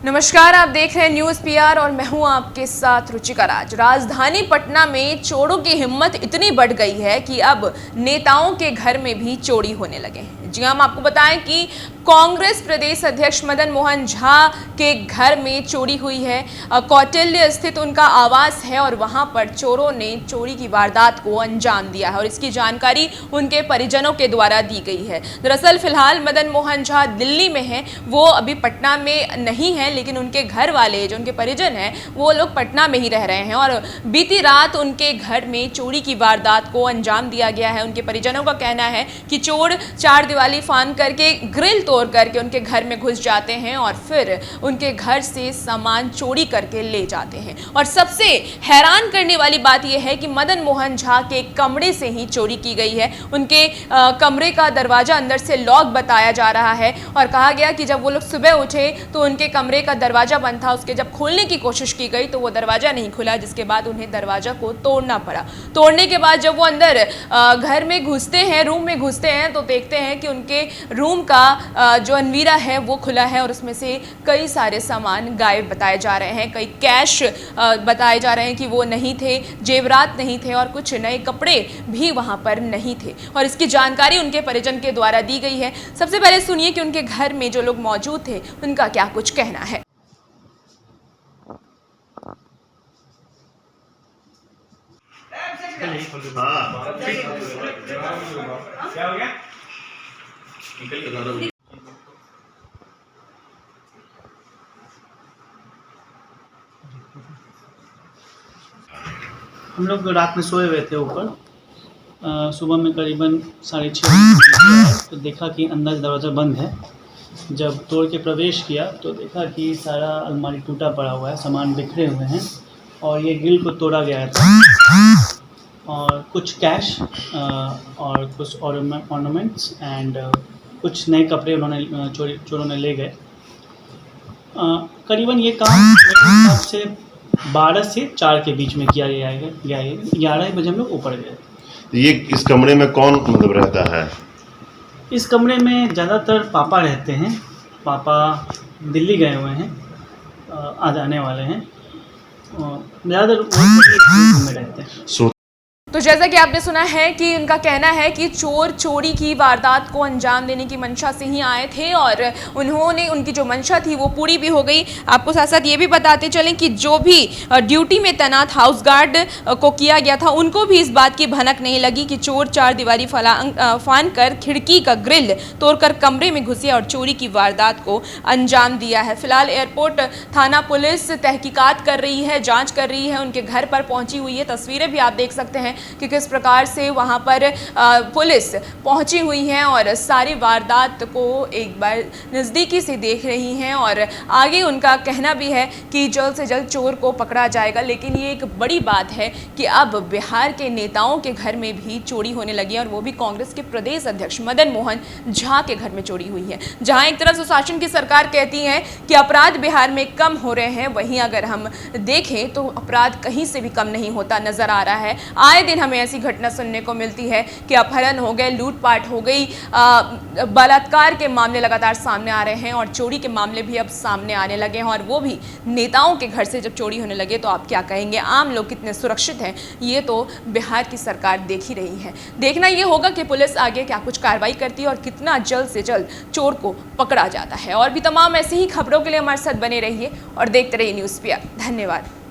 नमस्कार, आप देख रहे हैं न्यूज़ पीआर और मैं हूं आपके साथ रुचिका राज। राजधानी पटना में चोरों की हिम्मत इतनी बढ़ गई है कि अब नेताओं के घर में भी चोरी होने लगे हैं। जी हम आपको बताएं कि कांग्रेस प्रदेश अध्यक्ष मदन मोहन झा के घर में चोरी हुई है। कौटिल्य स्थित उनका आवास है और वहां पर चोरों ने चोरी की वारदात को अंजाम दिया है और इसकी जानकारी उनके परिजनों के द्वारा दी गई है। दरअसल फिलहाल मदन मोहन झा दिल्ली में हैं, वो अभी पटना में नहीं है, लेकिन उनके घर वाले जो उनके परिजन हैं वो लोग पटना में ही रह रहे हैं और बीती रात उनके घर में चोरी की वारदात को अंजाम दिया गया है। उनके परिजनों का कहना है कि चोर चार दीवारी फांद करके ग्रिल तोड़ करके उनके घर में घुस जाते हैं और फिर उनके घर से सामान चोरी करके ले जाते हैं। और सबसे हैरान करने वाली बात यह है कि मदन मोहन झा के कमरे से ही चोरी की गई है। उनके कमरे का दरवाजा अंदर से लॉक बताया जा रहा है और कहा गया कि जब वो लोग सुबह उठे तो उनके कमरे का दरवाजा बंद था। उसके जब खोलने की कोशिश की गई तो वो दरवाजा नहीं खुला, जिसके बाद उन्हें दरवाजा को तोड़ना पड़ा। तोड़ने के बाद जब वो अंदर घर में घुसते हैं, रूम में घुसते हैं, तो देखते हैं कि उनके रूम का जो अलमीरा है वो खुला है और उसमें से कई सारे सामान गायब बताए जा रहे हैं। कई कैश बताए जा रहे हैं कि वो नहीं थे, जेवरात नहीं थे और कुछ नए कपड़े भी वहां पर नहीं थे और इसकी जानकारी उनके परिजन के द्वारा दी गई है। सबसे पहले सुनिए कि उनके घर में जो लोग मौजूद थे उनका क्या कुछ कहना है। क्या हो गया? हम लोग रात में सोए हुए थे ऊपर। सुबह में करीबन 6:30 बजे तो देखा कि अंदर दरवाज़ा बंद है। जब तोड़ के प्रवेश किया तो देखा कि सारा अलमारी टूटा पड़ा हुआ है, सामान बिखरे हुए हैं और ये ग्रिल को तोड़ा गया था और कुछ कैश और कुछ ऑर्नामेंट्स एंड कुछ नए कपड़े उन्होंने चोरों ने ले गए। करीबन ये काम मेरे हिसाब से 12 से 4 के बीच में किया गया है। 11 बजे हम लोग ऊपर गए। ये इस कमरे में कौन मतलब रहता है? इस कमरे में ज़्यादातर पापा रहते हैं। पापा दिल्ली गए हुए हैं, आज आने वाले हैं। ज़्यादातर वो में रहते हैं। तो जैसा कि आपने सुना है कि उनका कहना है कि चोर चोरी की वारदात को अंजाम देने की मंशा से ही आए थे और उनकी जो मंशा थी वो पूरी भी हो गई। आपको साथ साथ ये भी बताते चलें कि जो भी ड्यूटी में तैनात हाउस गार्ड को किया गया था उनको भी इस बात की भनक नहीं लगी कि चोर चार दीवारी फान कर खिड़की का ग्रिल तोड़कर कमरे में घुसे और चोरी की वारदात को अंजाम दिया है। फिलहाल एयरपोर्ट थाना पुलिस तहकीकात कर रही है, जाँच कर रही है, उनके घर पर पहुँची हुई है। तस्वीरें भी आप देख सकते हैं कि किस प्रकार से वहां पर पुलिस पहुंची हुई है और सारी वारदात को एक बार नज़दीकी से देख रही हैं और आगे उनका कहना भी है कि जल्द से जल्द चोर को पकड़ा जाएगा। लेकिन ये एक बड़ी बात है कि अब बिहार के नेताओं के घर में भी चोरी होने लगी है और वो भी कांग्रेस के प्रदेश अध्यक्ष मदन मोहन झा के घर में चोरी हुई है। जहां एक तरफ सुशासन की सरकार कहती है कि अपराध बिहार में कम हो रहे हैं, वहीं अगर हम देखें तो अपराध कहीं से भी कम नहीं होता नजर आ रहा है। आए दिन हमें ऐसी घटना सुनने को मिलती है कि अपहरण हो गए, लूटपाट हो गई, बलात्कार के मामले लगातार सामने आ रहे हैं और चोरी के मामले भी अब सामने आने लगे हैं और वो भी नेताओं के घर से जब चोरी होने लगे तो आप क्या कहेंगे, आम लोग कितने सुरक्षित हैं, ये तो बिहार की सरकार देख ही रही है। देखना ये होगा कि पुलिस आगे क्या कुछ कार्रवाई करती है और कितना जल्द से जल्द चोर को पकड़ा जाता है। और भी तमाम ऐसी ही खबरों के लिए हमारे साथ बने रहिए और देखते रहिए न्यूज़ पीआर। धन्यवाद।